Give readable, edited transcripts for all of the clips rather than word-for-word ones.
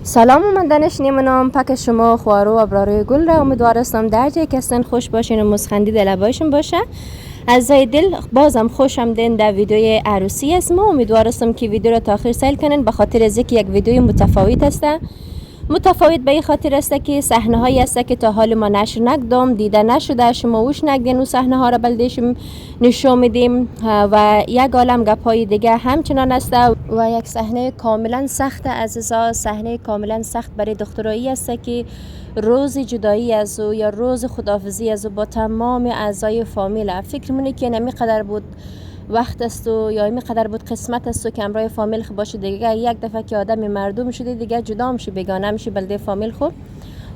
سلام و من دانش نیمنام پک شما خوارو و ابراروی گل را امیدوار هستم در جای که هستن خوش باشین و مسخندی لبایشون باشه. از دل بازم خوشم دین در ویدیوی عروسی است. ما امیدوار هستم که ویدیو را تا آخر سیل کنین، به خاطر از اینکه یک ویدیوی متفاوت است. متفاوت به این خاطر است که صحنه هایی است که تا حال ما نشر نکردم، دیده نشده، شما وش نکردین و صحنه ها را بلدیشم نشون میدیم و یک عالم گپ های دیگه همچنان است و یک صحنه کاملا سخت عزیزا، صحنه کاملا سخت برای دخترایی است که روز جدایی از او یا روز خداحافظی از او با تمام اعضای فامیل. فکر مونی که نمی قدر بود وقت است و یا این قدر بود قسمت است و که امرای فامیل باشه دیگه. یک دفعه که آدم مردم شده دیگه جدا میشه، بیگانه میشه بلده فامیل خوب.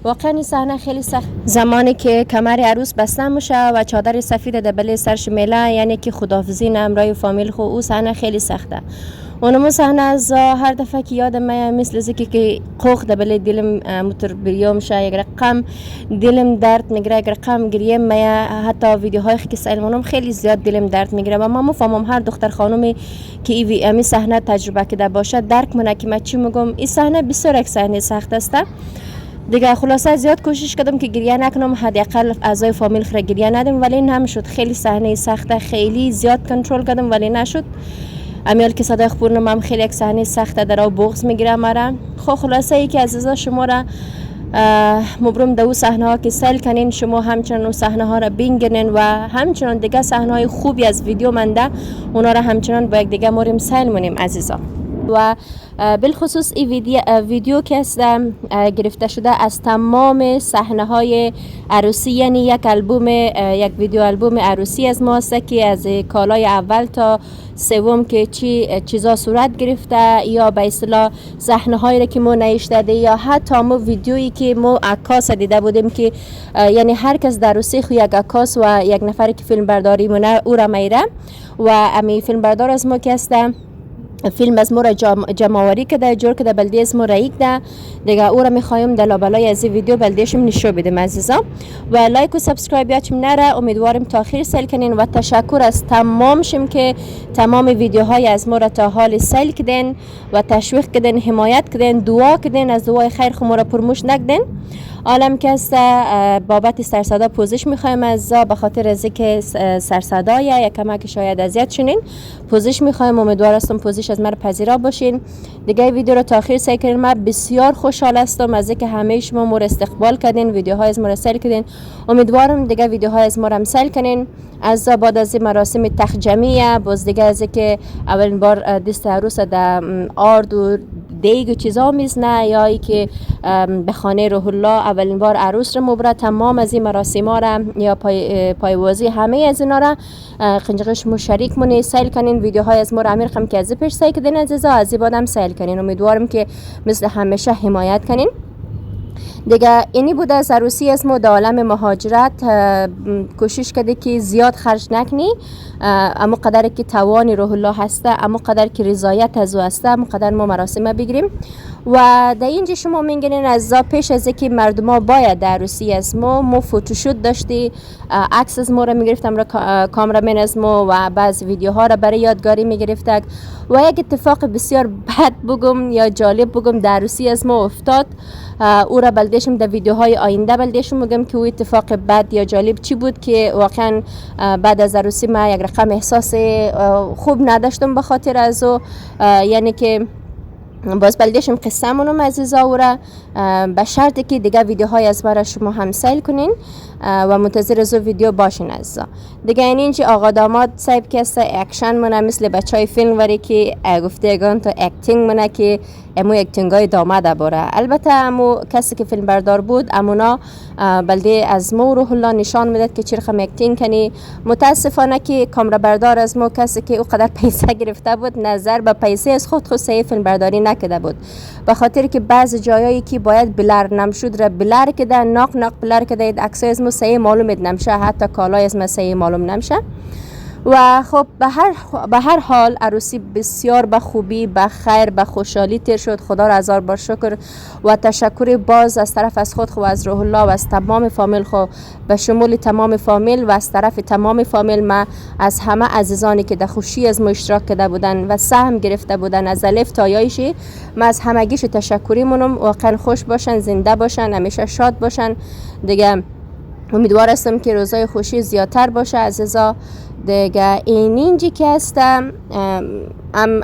واقعا این صحنه خیلی سخت. زمانی که کمر عروس بسته میشه و چادر سفید دبل سرش میله، یعنی که خداحافظی امرای فامیل خو، او صحنه خیلی سخته. اونم صحنه از هر دفعه که یادم میاد مثل زکی که قوق دبل دلم موتور بریوم شه، یک رقم دلم درد میگیره، یک رقم گریه میاد. حتی ویدیوهای که سلمانم خیلی زیاد دلم درد میگیره و ما مفهمم هر دختر خانومی که این صحنه تجربه کرده باشه درک منه که من چی میگم. این صحنه بسیار یک صحنه سخت است دیگه. خلاصه زیاد کوشش کردم که گریه نکنم، حداقل اعضای فامیل خره گریه ندم، ولی نمیشد. خیلی صحنه سخته، خیلی زیاد کنترل کردم ولی نشد. امیال که صدای خبرنم هم خیلی یک صحنه سخته در و بغض میگیره مرا. خلاصه ای که عزیزا شما را مبروم دو صحنه ها که سیل کنین، شما همچنان صحنه ها را بینگرین و همچنان دیگه صحنه های خوبی از ویدیو منده اونا را همچنان با یک دیگه موریم سیل منیم عزیزا. و بالخصوص این ویدیو که است گرفته شده از تمام صحنه های عروسی، یعنی یک ویدیو البوم عروسی از ما است که از کالای اول تا سوم که چیزا صورت گرفته یا به اصطلاح صحنه هایی که ما نوشته یا حتی ما ویدیویی که ما عکاس دیده بودیم که یعنی هر کس در عروسی خو یک عکاس و یک نفری که فیلم برداری مونه او را میره و امی فیلم بردار از ما که است فیلم از ما را جمعواری کده، جور کده، بلده از ما را یک ده دیگه. او را میخوایم در لابلای از این ویدیو بلدهشم نشو بدیم عزیزا. و لایک و سابسکرایب یادم نره. امیدوارم تا آخر سیل کنین و تشکر از تمام شم که تمام ویدیوهای از ما را تا حال سیل کدین و تشویق کدین، حمایت کدین، دعا کدین، از دعای خیر خو ما را پرموش نکدین. عالم که است بابت سرصدا پوزش میخوایم از به خاطر از اینکه سرصدای یک کمک شاید اذیت شنین پوزش میخوایم. امیدوار هستم پوزش از من پذیرا باشین. دیگه ویدیو رو تا آخر سیل کنین. من بسیار خوشحال هستم از اینکه همه شما ما رو استقبال کردین، ویدیوهای از ما رو سیل کردین. امیدوارم دیگه ویدیوهای از ما رو هم سیل کنین. از بعد از مراسم تخجمیه باز دیگه از اینکه اولین بار دست عروس در آرد و دیگ و چیزا میزنه یا ای که به خانه روح الله اولین بار عروس رو مبره، تمام از این مراسم ها را یا پایوازی همه از اینا را قنجقش مشارک مونی سیل کنین. ویدیوهای از ما را امیر خم که از پیش سیل کردین عزیزا، از این بعدم سیل کنین. امیدوارم که مثل همیشه حمایت کنین. دیگه اینی بوده از عروسی از ما در عالم مهاجرت. کوشش کرده که زیاد خرج نکنی، اما قدر که توان روح الله هسته، اما قدر که رضایت از او هسته، اما قدر ما مراسم بگیریم. و در اینجا شما میگنین از پیش از اینکه مردم ها باید در عروسی از ما فوتوشوت داشتی، عکس از ما را میگرفتم را کامرامن از ما و بعض ویدیوها را برای یادگاری میگرفتک. و یک اتفاق بسیار بد بگم یا جالب بگم در عروسی از ما افتاد، او را بلدشم در ویدیوهای آینده بلدشم میگم که او اتفاق بد یا جالب چی بود که واقعا بعد از عروسی ما یک رقم احساس خوب نداشتم به خاطر از او. یعنی که باز بلدشم قصه منم عزیزا او را به شرطی که دیگه ویدیوهای از برای شما هم سیل کنین و منتظر از ویدیو باشین عزیزا. دیگه اینجا آقا داماد صاحب که است اکشن منه مثل بچهای فیلم وری که گفتگان تو اکتینگ منه که امو اکتینگای داماده باره. البته امو کسی که فیلم بردار بود امونا بلده از مو روح الله نشان میداد که چی رقم اکتینگ کنی. متاسفانه که کامرا بردار از مو کسی که او قدر پیسه گرفته بود نظر به پیسه از خود صحیح فیلم برداری نکرده بود، به خاطر که بعض جایایی که باید بلر نمشود را بلر کده، ناق بلر کده، عکسای از مو صحیح معلوم نمیشه، حتی کالای از ما صحیح معلوم نمیشه. و خب به هر حال عروسی بسیار به خوبی، به خیر، به خوشحالی تیر شد. خدا را هزار بار شکر و تشکر باز از طرف از خود و از روح الله و از تمام فامیل به شمول تمام فامیل و از طرف تمام فامیل ما از همه عزیزانی که در خوشی از ما اشتراک کرده بودن و سهم گرفته بودن از الف تا یایشی، ما از همگیش تشکری مونم. واقعا خوش باشن، زنده باشن، همیشه شاد باشن دیگه. امیدوار هستم که روزای خوشی زیادتر باشه عزیزا دیگه. اینجی که هستم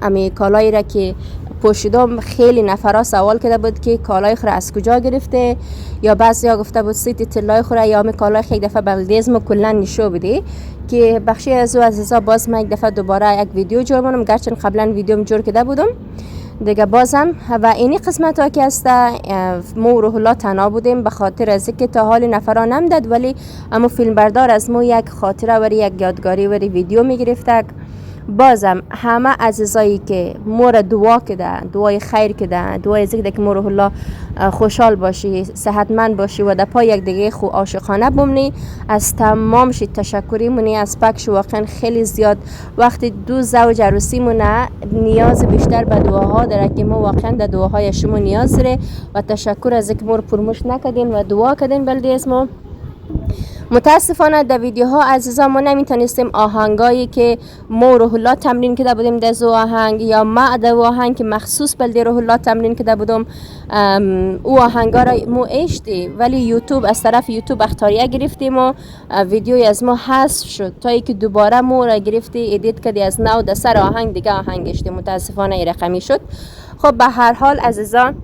امی کالایی را که پوشیدم، خیلی نفرا سوال کرده بود که کالای خور از کجا گرفته، یا بعضیا گفته بود سیتی طلای خور، یا امی کالای خیلی دفعه بلدیزم کلا نشو بده که بخشی از عزیزا باز من یک دفعه دوباره یک ویدیو جور کنم، گرچه قبلا ویدیوم جور کرده بودم دیگه بازم. و اینی قسمت ها که هست مو روح الله تنها بودیم به خاطر از که تا حال نفرا نمدد، ولی اما فیلم بردار از مو یک خاطره وری یک یادگاری وری ویدیو میگرفته. بازم همه عزیزایی که مور دعا کده، دعای خیر کده، دعای ذکر که مور روح الله خوشحال باشی، صحتمند باشی و در پای یک دیگه خو عاشقانه بمونی، از تمامش تشکری مونی از پکش. واقعا خیلی زیاد وقتی دو زوج عروسی مونه نیاز بیشتر به دعاها داره که ما واقعا در دعاهای شما نیاز داره و تشکر از اینکه مور پرموش نکردین و دعا کردین بلدی اسمو. متاسفانه در ویدیوها عزیزان ما نمیتونستیم آهنگایی که ما روح الله تمرین کرده بودیم در زو آهنگ یا ما در آهنگ که مخصوص بلدی روح الله تمرین کرده بودم او آهنگا را مو اشتی، ولی یوتیوب از طرف یوتیوب اختیاریه گرفتیم و ویدیوی از ما حذف شد تا اینکه دوباره مو را گرفتی ادیت کردی از نو در سر آهنگ دیگه آهنگ اشتی. متاسفانه این رقمی شد. خب به هر حال عزیزان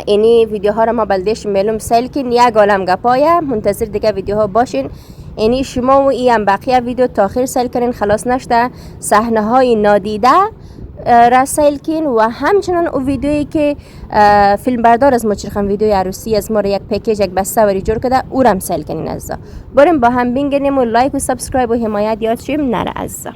اینی ویدیوها را ما بلدیش میلوم سیل کن، یک عالم گپایه، منتظر دیگه ویدیوها باشین. اینی شما و ای هم بقیه ویدیو تاخیر سیل کنین، خلاص نشده صحنه های نادیده را سیل کن و همچنان او ویدیویی که فیلم بردار از ما چرخم ویدیوی عروسی از ما را یک پکیج یک بسته وری جور کرده او را هم سیل کنین عزیزا. بریم با هم بینگریم و لایک و سابسکرایب و حمایت یاد شیم نره عزیزا.